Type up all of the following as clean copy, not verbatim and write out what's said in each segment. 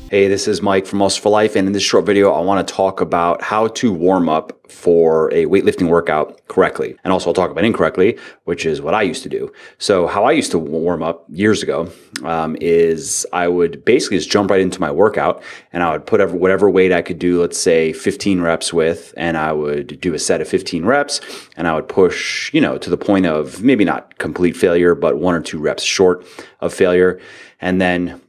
Hey, this is Mike from Muscle for Life, and in this short video, I want to talk about how to warm up for a weightlifting workout correctly. And also I'll talk about incorrectly, which is what I used to do. So how I used to warm up years ago is I would basically just jump right into my workout, and I would put whatever weight I could do, let's say 15 reps with, and I would do a set of 15 reps, and I would push, to the point of maybe not complete failure, but 1 or 2 reps short of failure. And then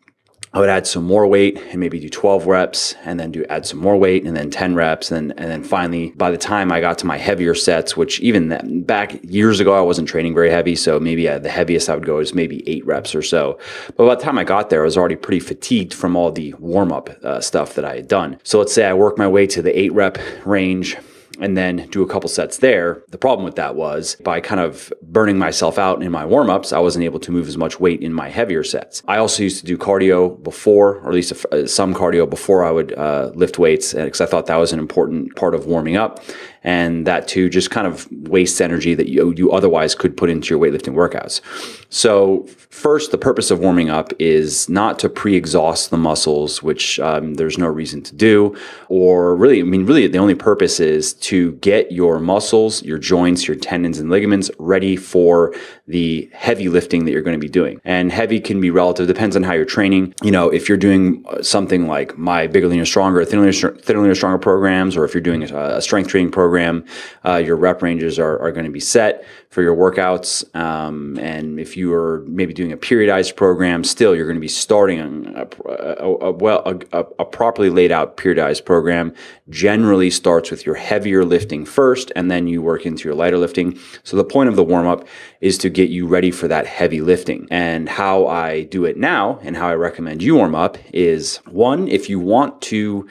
I would add some more weight and maybe do 12 reps, and then add some more weight and then 10 reps. And then finally, by the time I got to my heavier sets, which even back years ago, I wasn't training very heavy. So maybe the heaviest I would go is maybe 8 reps or so. But by the time I got there, I was already pretty fatigued from all the warm up stuff that I had done. So let's say I work my way to the 8 rep range and then do a couple sets there. The problem with that was by kind of burning myself out in my warm-ups, I wasn't able to move as much weight in my heavier sets. I also used to do cardio before, or at least some cardio before I would lift weights, because I thought that was an important part of warming up. And that too just kind of wastes energy that you otherwise could put into your weightlifting workouts. So first, the purpose of warming up is not to pre-exhaust the muscles, which there's no reason to do, or really the only purpose is to get your muscles, your joints, your tendons and ligaments ready for the heavy lifting that you're going to be doing. And heavy can be relative, depends on how you're training. If you're doing something like my Bigger, Leaner, Stronger, Thinner, Leaner, Stronger programs, or if you're doing a strength training program, your rep ranges are going to be set for your workouts. And if you are maybe doing a periodized program, still you're going to be starting a properly laid out periodized program. Generally starts with your heavier lifting first, and then you work into your lighter lifting. So the point of the warm up is to get you ready for that heavy lifting. And how I do it now, and how I recommend you warm up, is one, if you want to,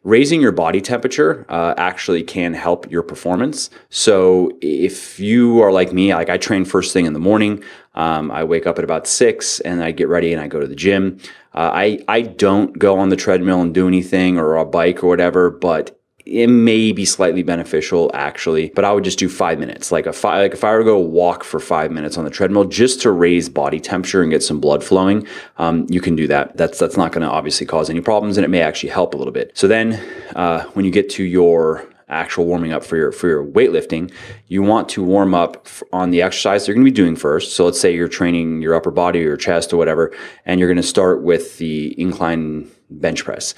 raising your body temperature actually can help your performance. So if you are like me, I train first thing in the morning. I wake up at about 6 and I get ready and I go to the gym. I don't go on the treadmill and do anything, or a bike or whatever, but it may be slightly beneficial actually, but I would just do 5 minutes. If I were to go walk for 5 minutes on the treadmill just to raise body temperature and get some blood flowing, you can do that. That's not going to obviously cause any problems, and it may actually help a little bit. So then when you get to your actual warming up for your weightlifting, you want to warm up on the exercise you're going to be doing first. So let's say you're training your upper body or your chest or whatever, and you're going to start with the incline bench press.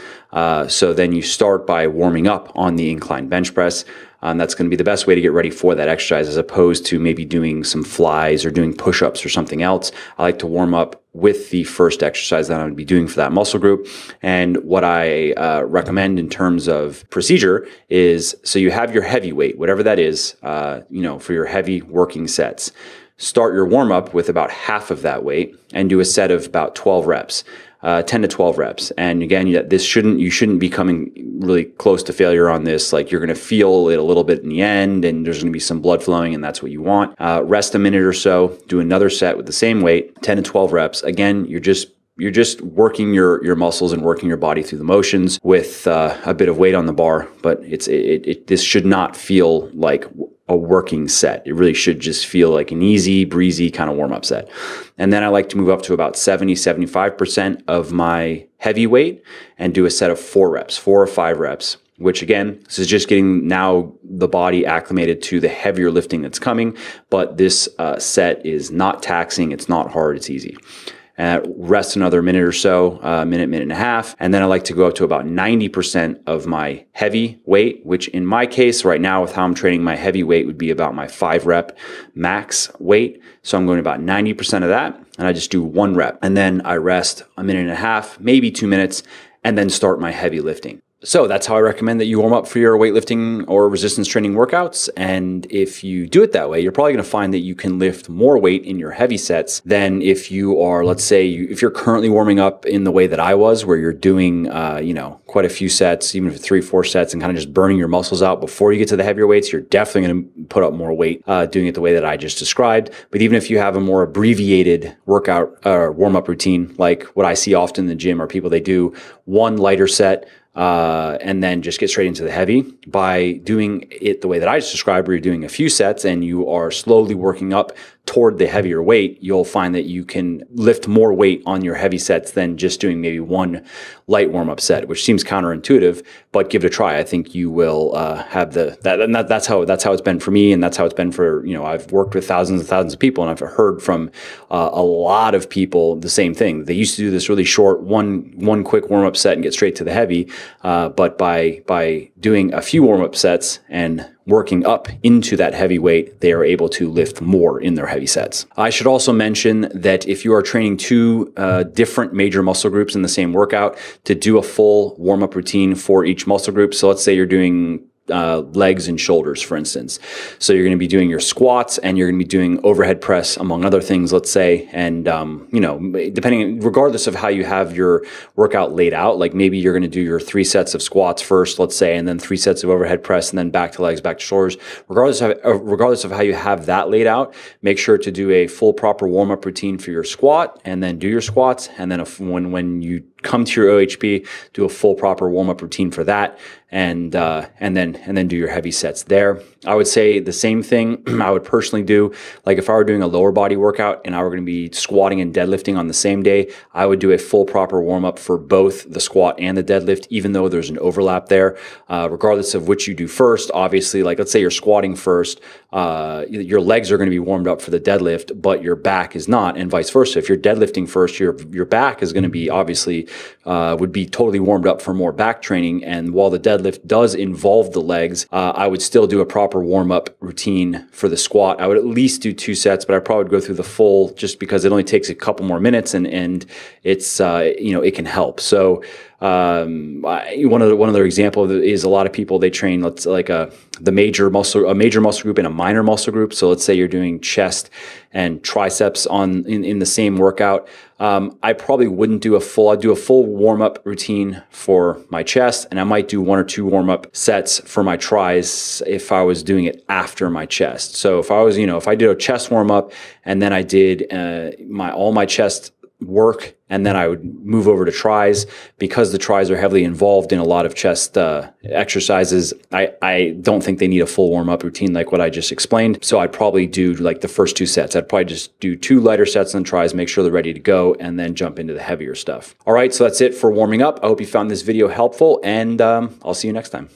So then you start by warming up on the incline bench press. That's going to be the best way to get ready for that exercise, as opposed to maybe doing some flies or doing push-ups or something else. I like to warm up with the first exercise that I'm going to be doing for that muscle group. And what I recommend in terms of procedure is, so you have your heavy weight, whatever that is, for your heavy working sets. Start your warm-up with about half of that weight and do a set of about 12 reps. 10 to 12 reps. And again, you shouldn't be coming really close to failure on this. Like, you're going to feel it a little bit in the end, and there's going to be some blood flowing, and that's what you want. Rest a minute or so, do another set with the same weight, 10 to 12 reps. Again, you're just working your muscles and working your body through the motions with a bit of weight on the bar, but this should not feel like a working set. It really should just feel like an easy breezy kind of warm-up set. And then I like to move up to about 75% of my heavy weight and do a set of 4 or 5 reps, which again, this is just getting now the body acclimated to the heavier lifting that's coming. But this set is not taxing, it's not hard, it's easy. Rest another minute or so, minute and a half. And then I like to go up to about 90% of my heavy weight, which in my case right now with how I'm training, my heavy weight would be about my 5 rep max weight. So I'm going about 90% of that, and I just do 1 rep. And then I rest a minute and a half, maybe 2 minutes, and then start my heavy lifting. So that's how I recommend that you warm up for your weightlifting or resistance training workouts. And if you do it that way, you're probably going to find that you can lift more weight in your heavy sets than if you are, let's say, if you're currently warming up in the way that I was, where you're doing, quite a few sets, even if 3 or 4 sets, and kind of just burning your muscles out before you get to the heavier weights. You're definitely going to put up more weight doing it the way that I just described. But even if you have a more abbreviated workout or warm-up routine, like what I see often in the gym, are people, they do 1 lighter set, and then just get straight into the heavy. By doing it the way that I just described, where you're doing a few sets and you are slowly working up toward the heavier weight, you'll find that you can lift more weight on your heavy sets than just doing maybe one light warm-up set, which seems counterintuitive, but give it a try. I think you will have that's how it's been for me, and that's how it's been for, I've worked with thousands and thousands of people, and I've heard from a lot of people the same thing. They used to do this really short one quick warm-up set and get straight to the heavy, but by doing a few warm-up sets and working up into that heavy weight, they are able to lift more in their heavy sets. I should also mention that if you are training two different major muscle groups in the same workout, to do a full warm-up routine for each muscle group. So let's say you're doing legs and shoulders, for instance. So you're going to be doing your squats and you're going to be doing overhead press, among other things, let's say. And, regardless of how you have your workout laid out, like maybe you're going to do your 3 sets of squats first, let's say, and then 3 sets of overhead press, and then back to legs, back to shoulders. Regardless of how you have that laid out, make sure to do a full proper warm-up routine for your squat, and then do your squats. And then when you come to your OHP, do a full proper warm-up routine for that, and then do your heavy sets there. I would say the same thing I would personally do. Like if I were doing a lower body workout and I were going to be squatting and deadlifting on the same day, I would do a full proper warm-up for both the squat and the deadlift, even though there's an overlap there. Regardless of which you do first, obviously, like let's say you're squatting first, your legs are going to be warmed up for the deadlift, but your back is not, and vice versa. If you're deadlifting first, your back is going to be obviously would be totally warmed up for more back training. And while the deadlift does involve the legs, I would still do a proper warm-up routine for the squat. I would at least do 2 sets, but I probably would go through the full, just because it only takes a couple more minutes, and it's it can help. So one other example is a lot of people, they train a major muscle group and a minor muscle group. So let's say you're doing chest and triceps in the same workout. I probably wouldn't do I'd do a full warm-up routine for my chest, and I might do 1 or 2 warm-up sets for my tris if I was doing it after my chest. So if I did a chest warm-up and then I did all my chest work, and then I would move over to tris, because the tris are heavily involved in a lot of chest exercises. I don't think they need a full warm-up routine like what I just explained. So I'd probably do like the first 2 sets. I'd probably just do 2 lighter sets on tris, make sure they're ready to go, and then jump into the heavier stuff. All right, so that's it for warming up. I hope you found this video helpful, and I'll see you next time.